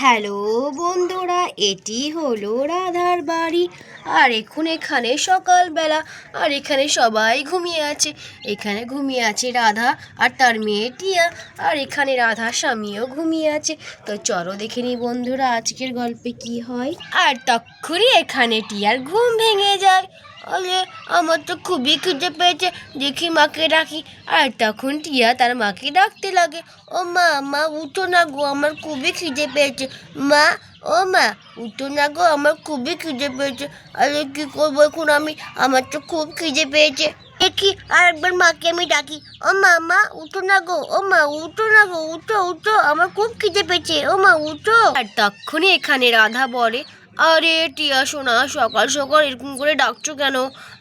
Hello বন্ধুরা, এটি হলো রাধার বাড়ি। আর এখানে সকালবেলা, আর এখানে সবাই ঘুমিয়ে আছে। এখানে ঘুমিয়ে আছে রাধা আর তার মেয়ে টিয়া। আর এখানে রাধার স্বামীও ঘুমিয়ে আছে। তো চলো দেখে নি বন্ধুরা আজকের গল্পে কি হয়। আর তক্ষুনি এখানে টিয়ার ঘুম ভেঙে যায়। আরে আমার তো খুবই খিদে পেয়েছে, দেখি মাকে ডাকি। আর তখন টিয়া তার মাকে ডাকতে লাগে, ও মা, মা উঠো না গো, আমার খুবই খিদে পেয়েছে। মা, ও মা উঠো না গো, আমার খুবই খিদে পেয়েছে। আরে কি করবো এখন আমি, আমার তো খুব খিদে পেয়েছে। দেখি আর একবার মাকে আমি ডাকি, ও মা, মা উঠো না গো, ও মা উঠো না গো, উঠো উঠো, আমার খুব খিদে পেয়েছে, ও মা উঠো। আর তখনই এখানে রাধা বলে, আরে টিয়া সোনা, সকাল সকাল এরকম করে ডাকছো কেন?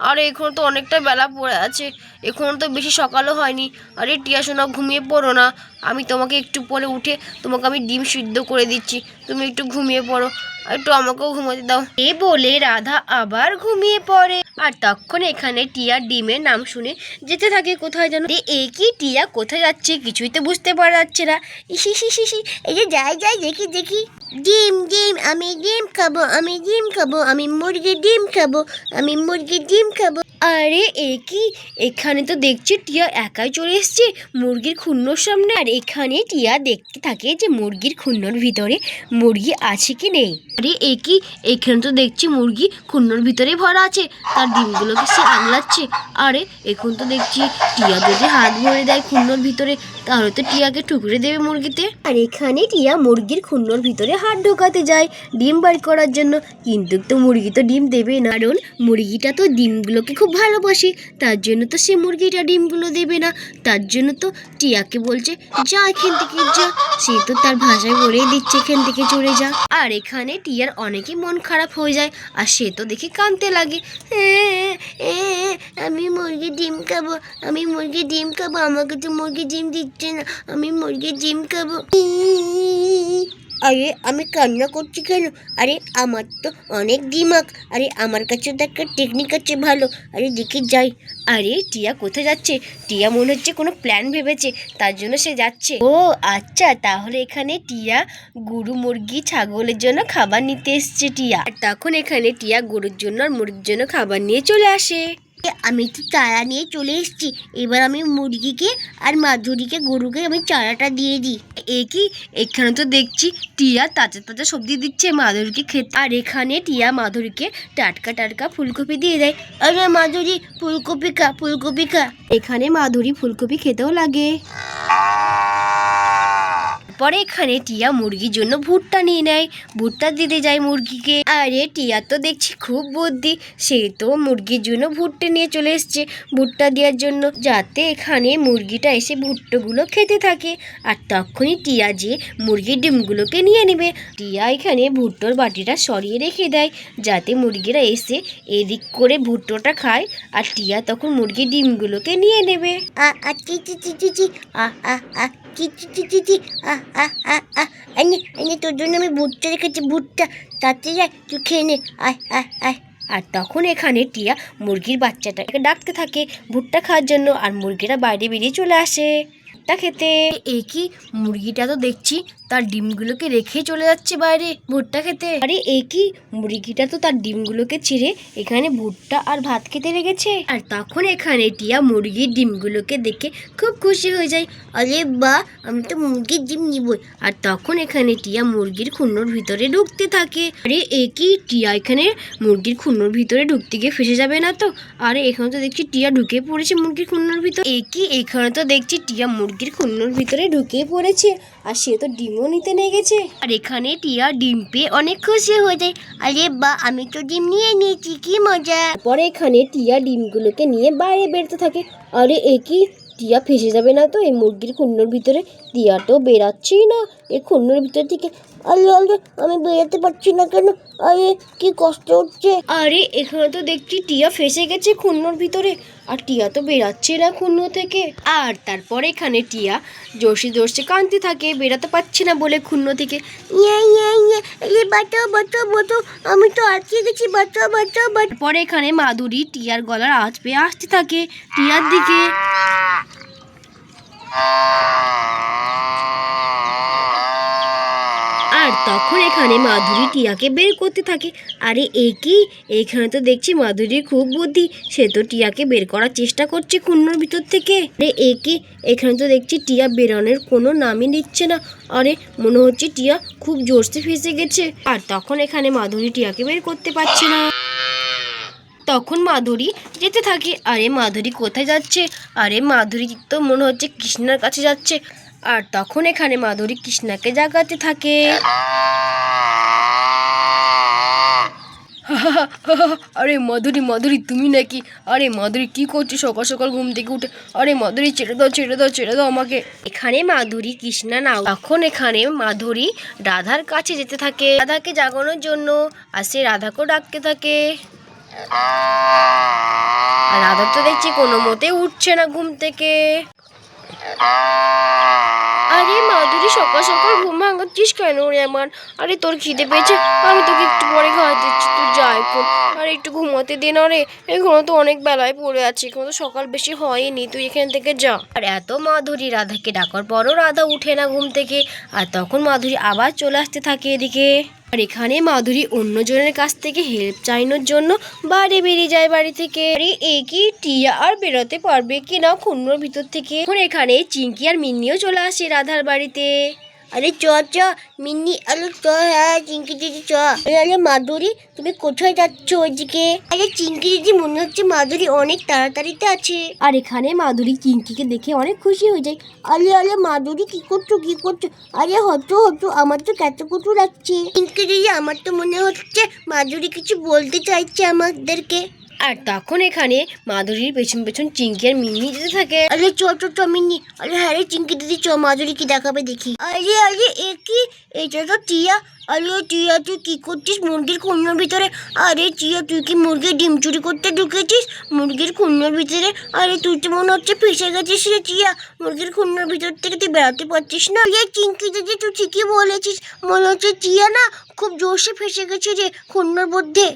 আরে এখন তো অনেকটা বেলা পড়ে আছে, এখন তো বেশি সকালও হয়নি। আরে টিয়া সোনা ঘুমিয়ে পড়ো না, আমি তোমাকে একটু পরে উঠে তোমাকে আমি ডিম সিদ্ধ করে দিচ্ছি, তুমি একটু ঘুমিয়ে পড়ো, একটু আমাকেও ঘুমাতে দাও। এ বলে রাধা আবার ঘুমিয়ে পড়ে। আর তখন এখানে টিয়া ডিমের নাম শুনে যেতে থাকে কোথায় যেন। এ কি টিয়া কোথায় যাচ্ছে কিছুই তো বুঝতে পারা যাচ্ছে না। ইসি সি, এই যে যাই যাই দেখি দেখি, ডিম ডিম, আমি ডিম খাবো, আমি ডিম খাবো, আমি মুরগির ডিম খাবো, আমি মুরগির ডিম খাবো। আরে এ কি, এখানে তো দেখছি টিয়া একাই চলে এসছে মুরগির খুন্নর সামনে। আর এখানে টিয়া দেখতে থাকে যে মুরগির খুন্নর ভিতরে মুরগি আছে কি নেই। আরে এ কি, এখানে তো দেখছি মুরগি খুন্নর ভিতরে ভরা আছে, তার ডিমগুলোকে সে আগলাচ্ছে। আরে এখন তো দেখছি টিয়া যদি হাত ভরে দেয় খুন্নর ভিতরে, তাহলে তো টিয়াকে ঠুকরে দেবে মুরগিতে। আর এখানে টিয়া মুরগির খুন্নর ভিতরে হাত ঢোকাতে যায় ডিম বার করার জন্য, কিন্তু তো মুরগি তো ডিম দেবে না, কারণ মুরগিটা তো ডিমগুলোকে খুব ভালোবাসে, তার জন্য তো সে মুরগিটা ডিমগুলো দেবে না। তার জন্য তো টিয়াকে বলছে, যা এখান থেকে যা। সে তো তার ভাষায় বলেই দিচ্ছে এখান থেকে চলে যা। আর এখানে টিয়ার অনেকই মন খারাপ হয়ে যায়, আর সে তো দেখে কাঁদতে লাগে, আমি মুরগি ডিম খাবো, আমি মুরগি ডিম খাবো, আমাকে তো মুরগি ডিম দিচ্ছে না, আমি মুরগি ডিম খাবো। আরে আমি কান্না করছি কেন? আরে আমার তো অনেক দিমাগ, আরে আমার কাছে তো একটা টেকনিক আছে ভালো, আরে দেখে যাই। আরে টিয়া কোথায় যাচ্ছে? টিয়া মনে হচ্ছে কোনো প্ল্যান ভেবেছে, তার জন্য সে যাচ্ছে। ও আচ্ছা, তাহলে এখানে টিয়া গরু মুরগি ছাগলের জন্য খাবার নিতে এসছে টিয়া। আর তখন এখানে টিয়া গরুর জন্য আর মুরগির জন্য খাবার নিয়ে চলে আসে। আমি তো চারা নিয়ে চলে এসেছি, এবার আমি মুরগিকে আর মাধুরীকে গরুকে আমি চারাটা দিয়ে দিই। এ কি, এখানে তো দেখছি টিয়া তাজা তাজা সবজি দিচ্ছে মাধুরীকে খেতে। আর এখানে টিয়া মাধুরীকে টাটকা টাটকা ফুলকপি দিয়ে দেয়। আরে মাধুরী ফুলকপি খা, ফুলকপি খা। এখানে মাধুরী ফুলকপি খেতেও লাগে। পরে এখানে টিয়া মুরগির জন্য ভুট্টা নিয়ে নেয়, ভুট্টা দিতে যায় মুরগিকে। আরে টিয়া তো দেখছি খুব বুদ্ধি, সে তো মুরগির জন্য ভুট্টা নিয়ে চলে এসছে ভুট্টা দেওয়ার জন্য, যাতে এখানে মুরগিটা এসে ভুট্টাগুলো খেতে থাকে। আর তখনই টিয়া যে মুরগির ডিমগুলোকে নিয়ে নেবে, টিয়া এখানে ভুট্টোর বাটিটা সরিয়ে রেখে দেয়, যাতে মুরগিরা এসে এদিক করে ভুট্টোটা খায়। আর টিয়া তখন মুরগির ডিমগুলোকে নিয়ে নেবে। চি চি চি চি চি, চি চি চি চি চি, তোর জন্য আমি ভুট্টা রেখেছি, ভুট্টা, তাতে যায় তুই খেয়ে নে, আয় আয় আয়। আর তখন এখানে টিয়া মুরগির বাচ্চাটাকে ডাকতে থাকে ভুট্টা খাওয়ার জন্য, আর মুরগিরা বাইরে বেরিয়ে চলে আসে ভুট্টা খেতে। কি, মুরগিটা তো দেখছি তার ডিমগুলোকে রেখে চলে যাচ্ছে বাইরে ভুট্টা খেতে। আরে কি, মুরগিটা তো তার ডিমগুলোকে ছিঁড়ে এখানে ভুট্টা আর ভাত খেতে লেগেছে। আর তখন এখানে টিয়া মুরগির ডিমগুলোকে দেখে খুব খুশি হয়ে যায়, আরে বাহ, আমি তো মুরগির ডিম নিবই। আর তখন এখানে টিয়া মুরগির খুন্নর ভিতরে ঢুকতে থাকে। আরে কি, টিয়া এখানে মুরগির খুন্নর ভিতরে ঢুকতে গিয়ে ফেসে যাবে না তো? আরে এখানে তো দেখছি টিয়া ঢুকে পড়েছে মুরগির খুন্নর ভিতর। কি, এখানে তো দেখছি টিয়া মুরগির খুন্নর ভিতরে ঢুকে পড়েছে, আর সে তো ডিমও নিতে নিয়ে গেছে। আর এখানে টিয়া ডিম পেয়ে অনেক খুশি হয়ে যায়, আরে বাহ, আমি তো ডিম নিয়ে নিয়েছি, কি মজা। পরে এখানে টিয়া ডিমগুলোকে নিয়ে বাইরে বেরোতে থাকে। আরে কি, টিয়া ফেসে যাবে না তো এই মুরগির খুন্নর ভিতরে? টিয়া তো বেরাচ্ছেই না এই খুন্নর ভিতর থেকে। আরে আরে, আমি বেরোতে পারছি না কেন? আরে কি কষ্ট হচ্ছে। আরে এখানে তো দেখছি টিয়া ফেসে গেছে খুন্নর ভিতরে, আর টিয়া তো বেরাচ্ছে না খুন্ন থেকে। আর তারপরে এখানে টিয়া জোরসে জোরসে কাঁদতে থাকে বেরাতে পারছে না বলে খুন্ন থেকে। বাঁচাও বাঁচাও বাঁচাও, আমি তো আটকে গেছি, বাঁচাও বাঁচাও বাঁচাও। পরে এখানে মাধুরী টিয়ার গলার আওয়াজ পেয়ে আসতে থাকে টিয়ার দিকে। আর তখন এখানে মাধুরী টিয়াকে বের করতে থাকে। আরে এ কি, এইখানে তো দেখছি মাধুরীর খুব বুদ্ধি, সে তো টিয়াকে বের করার চেষ্টা করছে কুন্নর ভিতর থেকে। আরে এ কি, এখানে তো দেখছি টিয়া বেরোনোর কোনো নামই নিচ্ছে না। আরে মনে হচ্ছে টিয়া খুব জোরসে ফেঁসে গেছে। আর তখন এখানে মাধুরী টিয়াকে বের করতে পারছে না। তখন মাধুরী যেতে থাকে। আরে মাধুরী কোথায় যাচ্ছে? আরে মাধুরী তো মনে হচ্ছে কৃষ্ণার কাছে যাচ্ছে। আর তখন এখানে মাধুরী কৃষ্ণাকে জাগাতে থাকে। আরে মাধুরী, মাধুরী তুমি নাকি? আরে মাধুরী কি করছো সকাল সকাল ঘুম থেকে উঠে? আরে মাধুরী ছেড়ে দাও, ছেড়ে দাও, ছেড়ে দাও আমাকে। এখানে মাধুরী কৃষ্ণা নাও। তখন এখানে মাধুরী রাধার কাছে যেতে থাকে রাধাকে জাগানোর জন্য। আর সে রাধাকেও ডাকতে থাকে। আর রাধা তো দেখছি কোনো মতে উঠছে না ঘুম থেকে। আরে মাধুরী সকাল সকাল ঘুম ভাঙাচ্ছিস কেন রে আমার? আরে তোর খিদে পেয়েছে, আমি তোকে একটু পরে খাওয়াতে দিচ্ছি, তুই যা এখন। আরে একটু ঘুমাতে দে না রে, এখনো তো অনেক বেলায় পড়ে আছে, এখনো তো সকাল বেশি হয়নি, তুই এখান থেকে যা। আর এত মাধুরী রাধাকে ডাকার পরও রাধা উঠে না ঘুম থেকে। আর তখন মাধুরী আবার চলে আসতে থাকে এদিকে। আর এখানে মাধুরী অন্যজনের কাছ থেকে হেল্প চাইনোর জন্য বাইরে বেরিয়ে যায় বাড়ি থেকে। আরে এ কি, টিয়া আর বেরোতে পারবে কি না কুন্নর ভিতর থেকে? এখন এখানে চিঙ্কি আর মিন্নিও চলে আসে রাধার বাড়িতে। আরে চ চ মিন্নি, আরে চ, হ্যাঁ চিঙ্কি দিদি চ। আরে মাধুরী তুমি কোথায় যাচ্ছ ওইদিকে? আরে চিঙ্কি দিদি মনে হচ্ছে মাধুরী অনেক তাড়াতাড়িতে আছে। আর এখানে মাধুরী চিঙ্কিকে দেখে অনেক খুশি হয়ে যায়। আরে আরে মাধুরী কি করছো, কি করছো? আরে হতো হতো, আমার তো ক্যাচকুটু লাগছে। চিঙ্কি দিদি আমার তো মনে হচ্ছে মাধুরী কিছু বলতে চাইছে আমাদেরকে। আর তখন এখানে মাধুরীর পেছন পেছন চিঙ্কি আর মিন্নি যেতে থাকে। আরে চ চ চ মিন্নি, আরে হ্যাঁ রে চিঙ্কি দিদি চ, মাধুরী কি দেখাবে দেখি। আরে আরে এ কি, এটা তো টিয়া। আরে টিয়া তুই কি করছিস মুরগির খুন্নর ভিতরে? আরে টিয়া তুই কি মুরগির ডিম চুরি করতে ঢুকেছিস মুরগির খুন্নর ভিতরে? আরে তুই তো মনে হচ্ছে ফেসে গেছিস রে টিয়া, মুরগির খুন্নর ভিতর থেকে তুই বেড়াতে পারছিস না। আরে চিঙ্কি দিদি তুই ঠিকই বলেছিস, মনে হচ্ছে টিয়া না খুব জোরসে ফেসে গেছে রে খুন্নর মধ্যে।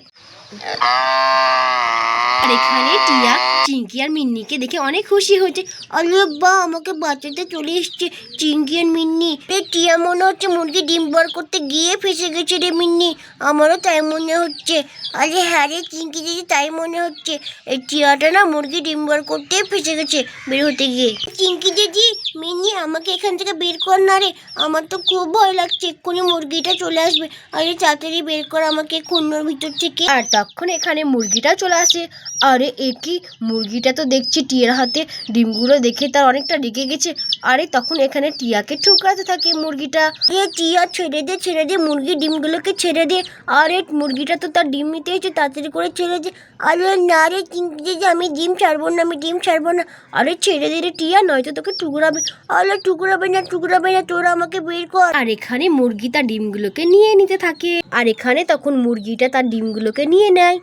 আর এখানে টিয়া চিঙ্কি আর মিন্নিকে দেখে অনেক খুশি হয়েছে। আরে বা, আমাকে বাঁচাতে চলে এসছে চিঙ্কি আর মিন্নি। রে টিয়া মনে হচ্ছে মুরগি ডিম বার করতে গিয়ে ফেসে গেছে রে মিন্নি, আমারও তাই মনে হচ্ছে। আরে হ্যাঁ রে চিঙ্কি দিদি তাই মনে হচ্ছে, এই টিয়াটা না মুরগি ডিম বার করতে ফেসে গেছে বের হতে গিয়ে। চিঙ্কি দিদি মিন্নি আমাকে এখান থেকে বের কর না রে, আমার তো খুব ভয় লাগছে, এক্ষুনি মুরগিটা চলে আসবে। আরে তাড়াতাড়ি বের কর আমাকে খুন্নর ভিতর থেকে। আর তখন এখানে মুরগিটা চলে আসে। আরে এ কি, মুরগিটা তো দেখছি টিয়ার হাতে ডিমগুলো দেখে তার অনেকটা রেগে গেছে। আরে তখন এখানে টিয়াকে ঠুকরাতে থাকে মুরগিটা। এ টিয়া ছেড়ে দে, ছেড়ে দে, মুরগির ডিমগুলোকে ছেড়ে দে। আরে মুরগিটা তো তার ডিম নিতে এসে তাড়াতাড়ি করে ছেড়ে দে। আরে না রে চিঙ্কি, আমি ডিম ছাড়বো না, আমি ডিম ছাড়বো না। আরে ছেড়ে দে রে টিয়া, নয়তো তোকে টুকরাবে। আরে টুকরাবে না, টুকরাবে না, তোরা আমাকে বের কর। আর এখানে মুরগি তার ডিমগুলোকে নিয়ে নিতে থাকে। আর এখানে তখন মুরগিটা তার ডিমগুলোকে নিয়ে নেয়।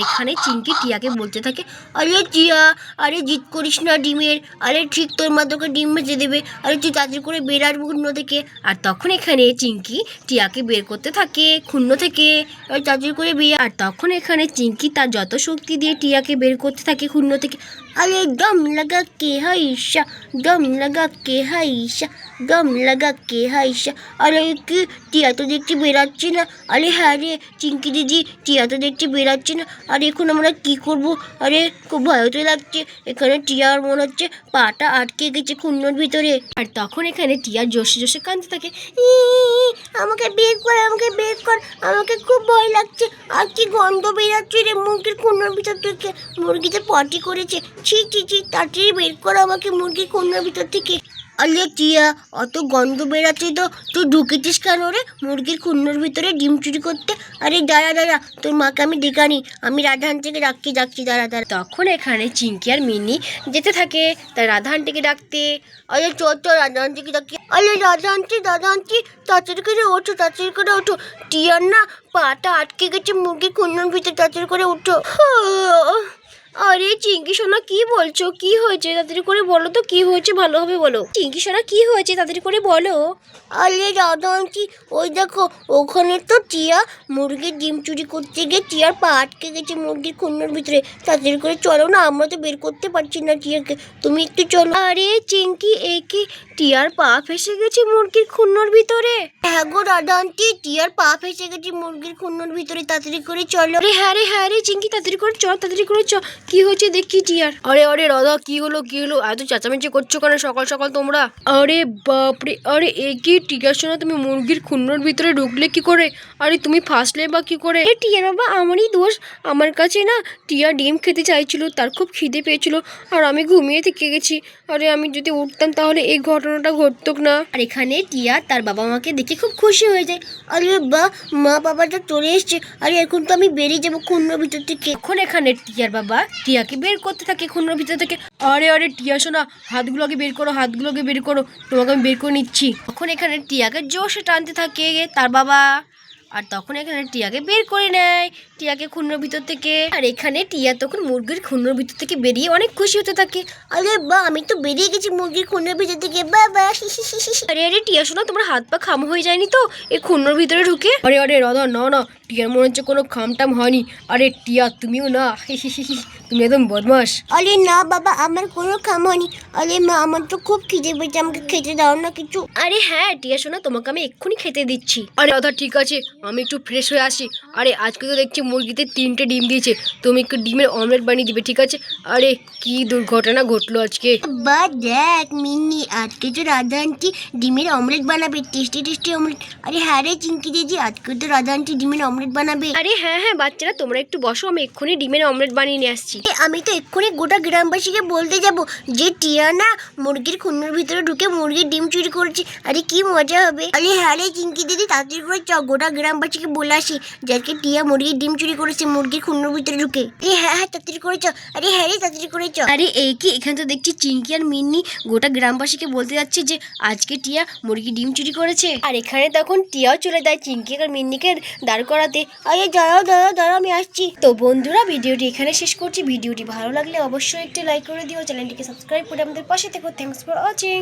এখানে চিঙ্কি টিয়াকে বলতে থাকে, আরে টিয়া আরে জিদ করিস না ডিমের, আরে ঠিক তোর মা তোকে ডিম ভেজে দেবে, আরে তুই তাড়াতাড়ি করে বের আসবো খুন্ন থেকে। আর তখন এখানে চিঙ্কি টিয়াকে বের করতে থাকে খুন্ন থেকে, তাড়াতাড়ি করে বের। আর তখন এখানে চিঙ্কি তার যত শক্তি দিয়ে টিয়াকে বের করতে থাকে খুন্ন থেকে। আরে দম লাগা কে হাইশা, দম লাগা কে হাইশা, দম লাগা কে হাইশা। আরে কি, টিয়া তো দেখছি বেরাচ্ছে না। আরে হ্যাঁ রে চিঙ্কি দিদি, টিয়া তো দেখছি বেরাচ্ছে না। আর এখন আমরা কি করব? আরে খুব ভয় তো লাগছে, এখানে টিয়ার মনে হচ্ছে পাটা আটকে গেছে খুন্নর ভিতরে। আর তখন এখানে টিয়া জোশে জোশে কাঁদতে থাকে, আমাকে বের কর, আমাকে বের কর, আমাকে খুব ভয় লাগছে। আর কি গন্ধ বেরাচ্ছে রে মুরগির খুন্নর ভিতর থেকে, মুরগিতে পটি করেছে, ছি ছি ছি, তাড়াতাড়ি বের কর আমাকে মুরগির খুন্নর ভিতর থেকে। আরে টিয়া অত গন্ধ বেরাচ্ছে তো তুই ঢুকেছিস কেন রে মুরগির খুন্নর ভিতরে ডিম চুরি করতে? আরে দাঁড়া দাঁড়া, তোর মাকে আমি দেখানি, আমি রাধা আন্টিকে যাচ্ছি দাঁড়া দাঁড়া। তখন এখানে চিঙ্কি আর মিনি যেতে থাকে তার রাধা আন্টিকে ডাকতে। আরে চল চল রাধা আন্টিকে ডাকি। আরে রাধা আন্টি, দাদা আন্টি, তাড়াতাড়ি করে ওঠো, তাড়াতাড়ি করে ওঠো, টিয়ার না পাটা আটকে গেছে মুরগির খুন্নর ভিতরে, তাড়াতাড়ি করে ওঠো। আরে চিঙ্কি সোনা কি বলছো? কি হয়েছে তাড়াতাড়ি করে বলো তো, কি হয়েছে ভালোভাবে বলো। চিঙ্কি সোনা কি হয়েছে তাড়াতাড়ি করে বলো। আরে দাদা আন্টি, ওই দেখো ওখানে তো টিয়া মুরগির ডিম চুরি করতে গিয়ে টিয়ার পা আটকে গেছে মুরগির খুন্নর ভিতরে। তাড়াতাড়ি করে চলো না, আমরা তো বের করতে পারছি না টিয়াকে, তুমি একটু চলো। আরে চিঙ্কি, এ কি টিয়ার পা ফেসে গেছে মুরগির খুন্নর ভিতরে? হ্যাঁ গো দাদা আন্টি, টিয়ার পা ফেসে গেছে মুরগির খুন্নর ভিতরে, তাড়াতাড়ি করে চলো। আরে হ্যাঁ রে চিঙ্কি, তাড়াতাড়ি করে চল, তাড়াতাড়ি করে চল। কি হয়েছে দেখি টিয়ার। আরে রাধা, কি হলো এত চেঁচামেচি করছো কেন সকাল সকাল তোমরা? আরে বাপরে, আরে এ কি টিয়ার সোনা, তুমি মুরগির খুন্নর ভিতরে ঢুকলে কি করে? আরে তুমি ফাঁসলে বা কি করে? টিয়ার বাবা, আমারই দোষ। আমার কাছে না টিয়া ডিম খেতে চাইছিল, তার খুব খিদে পেয়েছিল আর আমি ঘুমিয়ে থেকে গেছি। আরে আমি যদি উঠতাম তাহলে এই ঘটনাটা ঘটতো না। আর এখানে টিয়া তার বাবা মাকে দেখে খুব খুশি হয়ে যায়। আরে বাহ, মা বাবাটা চলে এসছে। আরে এখন তো আমি বেরিয়ে যাবো খুন্নর ভিতর থেকে। এখন এখানে টিয়ার বাবা টিয়াকে বের করতে থাকে খুন্নর ভিতর থেকে। আরে টিয়া শোনা, হাতগুলোকে বের করো, তোমাকে আমি বের করে নিচ্ছি। তখন এখানে টিয়াকে জোশে টানতে থাকে তার বাবা, আর তখন এখানে টিয়াকে বের করে নেয় টিয়াকে খুন্নর ভিতর থেকে। আর এখানে টিয়া তখন মুরগির খুন্নর ভিতর থেকে বেরিয়ে অনেক খুশি হতে থাকে। আরে বা, আমি তো বেরিয়ে গেছি মুরগির খুন্নর ভিতর থেকে, বাবা। আরে টিয়া শোনা, তোমার হাত পা খাম হয়ে যায়নি তো এই খুন্নর ভিতরে ঢুকে? আরে রাধা, না টিয়ার মনে হচ্ছে কোনো খামটাম হয়নি। আরে টিয়া তুমিও না, তুমি একদম বদমাস। আরে না বাবা, আমার কোনো খাম হয়নি। আরে মা, আমার তো খুব খিদে পেয়েছে, আমাকে খেতে দাও না কিছু। আরে হ্যাঁ টিয়া শোনা, তোমাকে আমি এক্ষুনি খেতে দিচ্ছি। আরে রাধা ঠিক আছে, আমি একটু ফ্রেশ হয়ে আসি। আরে আজকে তো দেখছি মুরগিতে 3টে ডিম দিয়েছে, তুমি একটু ডিমের অমলেট বানিয়ে দিবে, ঠিক আছে? আরে কি দুর্ঘটনা ঘটলো আজকে। বা দেখ মিন্নি, আজকে তো রাধা আন্টি ডিমের অমলেট বানাবে, টেস্টি অমলেট। আরে হ্যাঁ রে চিঙ্কি দিদি, আজকে তো রাধা আন্টি ডিমের অমলেট বানাবে। আরে হ্যাঁ বাচ্চারা, তোমরা একটু বসো, আমি এক্ষুনি ডিমের অমলেট বানিয়ে নিয়ে আসছি। আমি তো এক্ষুনি গোটা গ্রামবাসীকে বলতে যাব যে টিয়া না মুরগির খুন্নর ভিতরে ঢুকে মুরগির ডিম চুরি করেছে। আরে কি মজা হবে। আরে হ্যাঁ রে চিঙ্কি দিদি, তাড়াতাড়ি করে চ, গোটা গ্রামবাসীকে বলে আসি যে আজকে টিয়া মুরগির ডিম চুরি করেছে মুরগির খুন্নর ভিতরে ঢুকে। আরে হ্যাঁ তাড়াতাড়ি করে চ। আরে হ্যাঁ রে তাড়াতাড়ি করে চ। আরে এই কি, এখানে তো দেখছি চিঙ্কি আর মিন্নি গোটা গ্রামবাসীকে বলতে যাচ্ছে যে আজকে টিয়া মুরগি ডিম চুরি করেছে। আর এখানে তখন টিয়াও চলে যায় চিঙ্কি আর মিন্নিকে দাঁড় করাতে। আরে দাঁড়াও আমি আসছি। তো বন্ধুরা, ভিডিওটি এখানে শেষ করছি। ভিডিওটি ভালো লাগলে অবশ্যই একটি লাইক করে দিও, চ্যানেলটিকে সাবস্ক্রাইব করে আমাদের পাশে থেকো। Thanks for watching.